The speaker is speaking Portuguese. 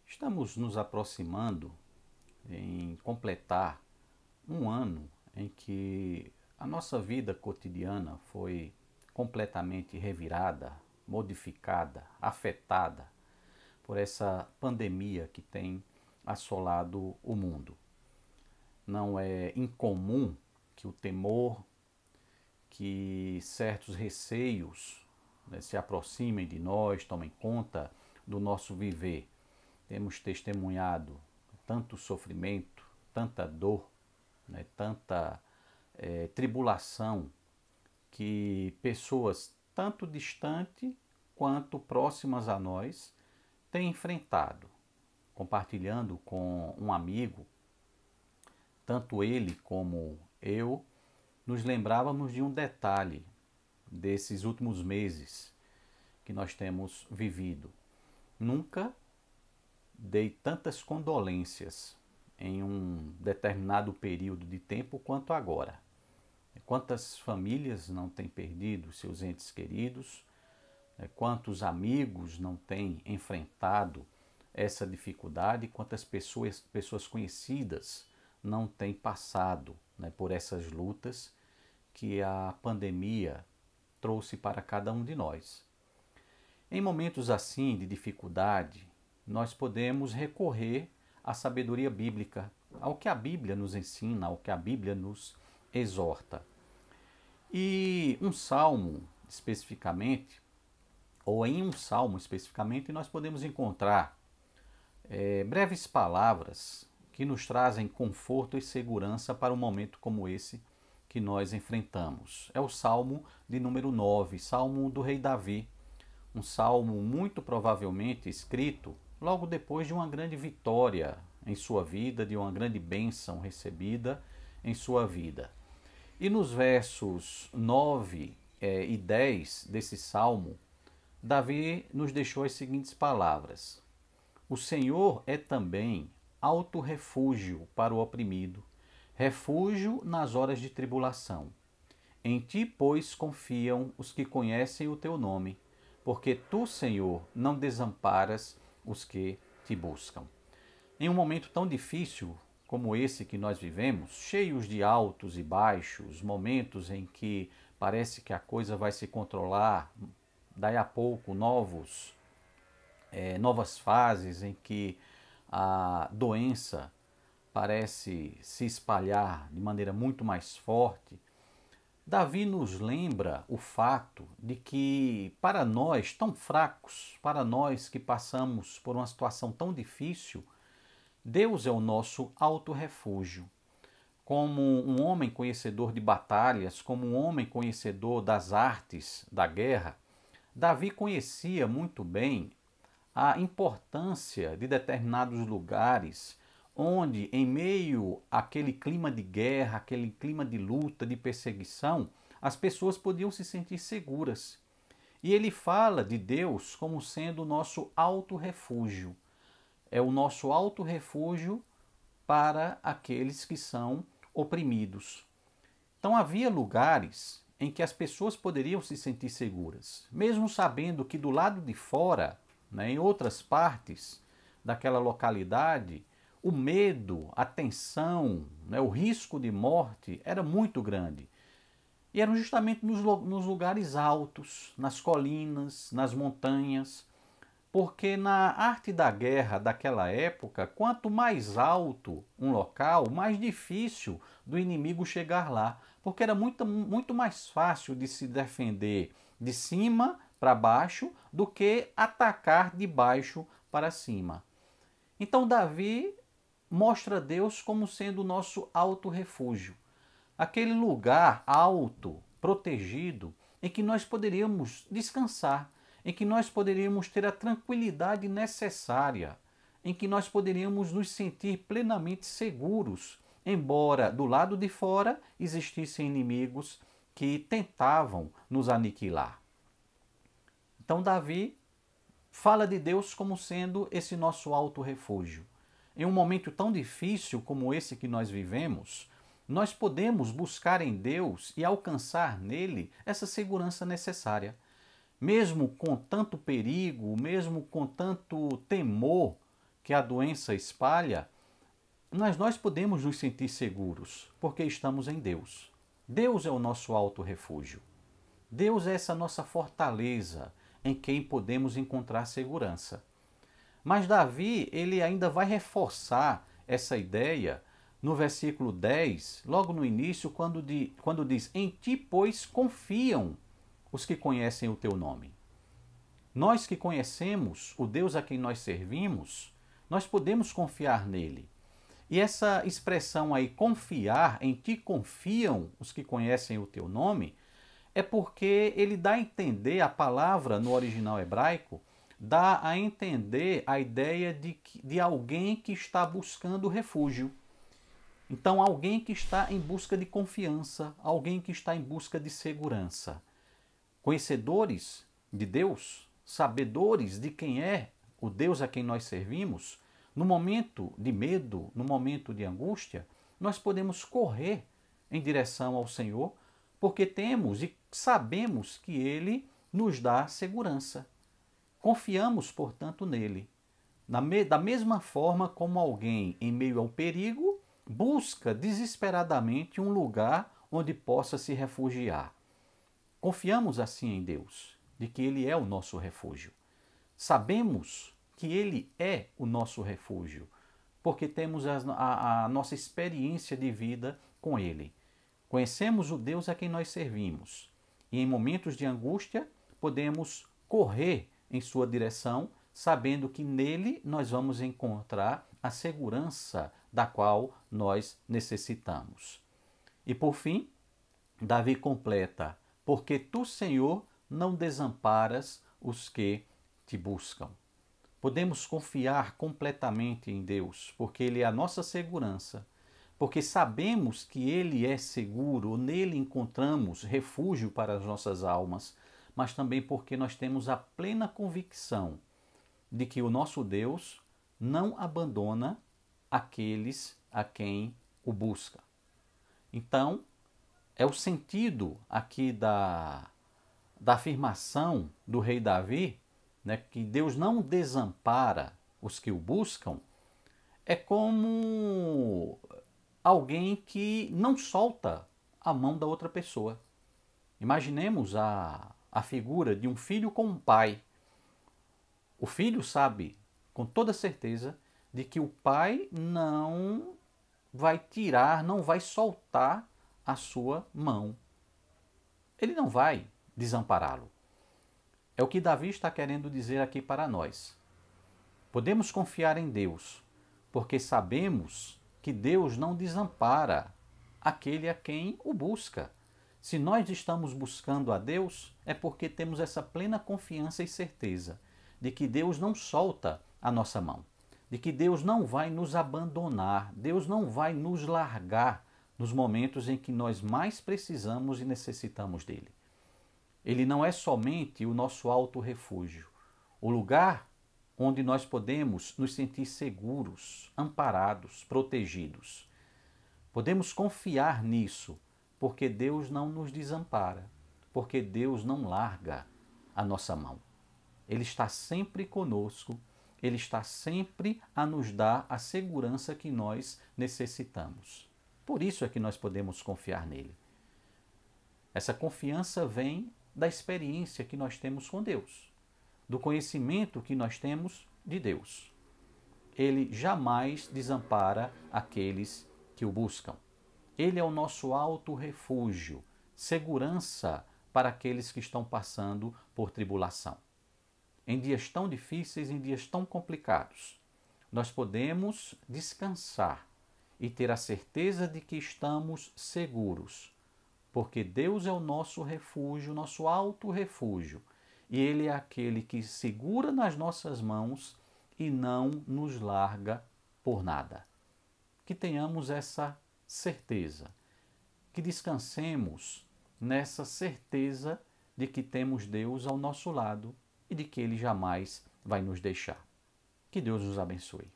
Estamos nos aproximando em completar um ano em que a nossa vida cotidiana foi completamente revirada, modificada, afetada por essa pandemia que tem assolado o mundo. Não é incomum que o temor, que certos receios se aproximem de nós, tomem conta do nosso viver. Temos testemunhado tanto sofrimento, tanta dor, tanta tribulação que pessoas tanto distantes quanto próximas a nós têm enfrentado. Compartilhando com um amigo, tanto ele como eu, nos lembrávamos de um detalhe desses últimos meses que nós temos vivido. Nunca dei tantas condolências em um determinado período de tempo quanto agora. Quantas famílias não têm perdido seus entes queridos? Quantos amigos não têm enfrentado essa dificuldade? Quantas pessoas conhecidas não têm passado por essas lutas que a pandemia trouxe para cada um de nós? Em momentos assim de dificuldade, nós podemos recorrer à sabedoria bíblica, ao que a Bíblia nos ensina, ao que a Bíblia nos exorta. E um salmo especificamente, ou em um salmo especificamente, nós podemos encontrar breves palavras que nos trazem conforto e segurança para um momento como esse que nós enfrentamos. É o salmo de número 9, salmo do rei Davi. Um salmo muito provavelmente escrito logo depois de uma grande vitória em sua vida, de uma grande bênção recebida em sua vida. E nos versos 9 e 10 desse salmo, Davi nos deixou as seguintes palavras: O Senhor é também alto refúgio para o oprimido, refúgio nas horas de tribulação. Em ti, pois, confiam os que conhecem o teu nome, porque tu, Senhor, não desamparas os que te buscam. Em um momento tão difícil como esse que nós vivemos, cheios de altos e baixos, momentos em que parece que a coisa vai se controlar, daí a pouco novas fases em que a doença parece se espalhar de maneira muito mais forte, Davi nos lembra o fato de que para nós tão fracos, para nós que passamos por uma situação tão difícil, Deus é o nosso alto refúgio. Como um homem conhecedor de batalhas, como um homem conhecedor das artes da guerra, Davi conhecia muito bem a importância de determinados lugares onde, em meio àquele clima de guerra, aquele clima de luta, de perseguição, as pessoas podiam se sentir seguras. E ele fala de Deus como sendo o nosso alto refúgio. É o nosso alto refúgio para aqueles que são oprimidos. Então havia lugares em que as pessoas poderiam se sentir seguras, mesmo sabendo que do lado de fora, em outras partes daquela localidade, o medo, a tensão, o risco de morte era muito grande. E eram justamente nos lugares altos, nas colinas, nas montanhas, porque na arte da guerra daquela época, quanto mais alto um local, mais difícil do inimigo chegar lá, porque era muito mais fácil de se defender de cima para baixo do que atacar de baixo para cima. Então Davi mostra Deus como sendo o nosso alto refúgio, aquele lugar alto, protegido, em que nós poderíamos descansar, em que nós poderíamos ter a tranquilidade necessária, em que nós poderíamos nos sentir plenamente seguros, embora do lado de fora existissem inimigos que tentavam nos aniquilar. Então Davi fala de Deus como sendo esse nosso alto refúgio. Em um momento tão difícil como esse que nós vivemos, nós podemos buscar em Deus e alcançar nele essa segurança necessária. Mesmo com tanto perigo, mesmo com tanto temor que a doença espalha, nós podemos nos sentir seguros, porque estamos em Deus. Deus é o nosso alto refúgio. Deus é essa nossa fortaleza em quem podemos encontrar segurança. Mas Davi, ele ainda vai reforçar essa ideia no versículo 10, logo no início, quando diz: em ti, pois, confiam os que conhecem o teu nome. Nós que conhecemos o Deus a quem nós servimos, nós podemos confiar nele. E essa expressão aí, confiar, em ti confiam os que conhecem o teu nome, é porque ele dá a entender, a palavra no original hebraico, dá a entender a ideia de alguém que está buscando refúgio. Então, alguém que está em busca de confiança, alguém que está em busca de segurança. Conhecedores de Deus, sabedores de quem é o Deus a quem nós servimos, no momento de medo, no momento de angústia, nós podemos correr em direção ao Senhor, porque temos e sabemos que Ele nos dá segurança. Confiamos, portanto, nele. Da mesma forma como alguém, em meio ao perigo, busca desesperadamente um lugar onde possa se refugiar. Confiamos assim em Deus, de que Ele é o nosso refúgio. Sabemos que Ele é o nosso refúgio, porque temos a nossa experiência de vida com Ele. Conhecemos o Deus a quem nós servimos e em momentos de angústia podemos correr em sua direção, sabendo que nele nós vamos encontrar a segurança da qual nós necessitamos. E por fim, Davi completa: porque tu, Senhor, não desamparas os que te buscam. Podemos confiar completamente em Deus, porque Ele é a nossa segurança, porque sabemos que Ele é seguro, nele encontramos refúgio para as nossas almas, mas também porque nós temos a plena convicção de que o nosso Deus não abandona aqueles a quem o busca. Então, é o sentido aqui da afirmação do rei Davi, né, que Deus não desampara os que o buscam, é como alguém que não solta a mão da outra pessoa. Imaginemos a figura de um filho com um pai. O filho sabe com toda certeza de que o pai não vai tirar, não vai soltar a sua mão. Ele não vai desampará-lo. É o que Davi está querendo dizer aqui para nós. Podemos confiar em Deus, porque sabemos que Deus não desampara aquele a quem o busca. Se nós estamos buscando a Deus, é porque temos essa plena confiança e certeza de que Deus não solta a nossa mão, de que Deus não vai nos abandonar, Deus não vai nos largar nos momentos em que nós mais precisamos e necessitamos dele. Ele não é somente o nosso alto refúgio, o lugar onde nós podemos nos sentir seguros, amparados, protegidos. Podemos confiar nisso, porque Deus não nos desampara, porque Deus não larga a nossa mão. Ele está sempre conosco, Ele está sempre a nos dar a segurança que nós necessitamos. Por isso é que nós podemos confiar nele. Essa confiança vem da experiência que nós temos com Deus, do conhecimento que nós temos de Deus. Ele jamais desampara aqueles que o buscam. Ele é o nosso alto refúgio, segurança para aqueles que estão passando por tribulação. Em dias tão difíceis, em dias tão complicados, nós podemos descansar e ter a certeza de que estamos seguros, porque Deus é o nosso refúgio, nosso alto refúgio, e Ele é aquele que segura nas nossas mãos e não nos larga por nada. Que tenhamos essa certeza, que descansemos nessa certeza de que temos Deus ao nosso lado e de que Ele jamais vai nos deixar. Que Deus os abençoe.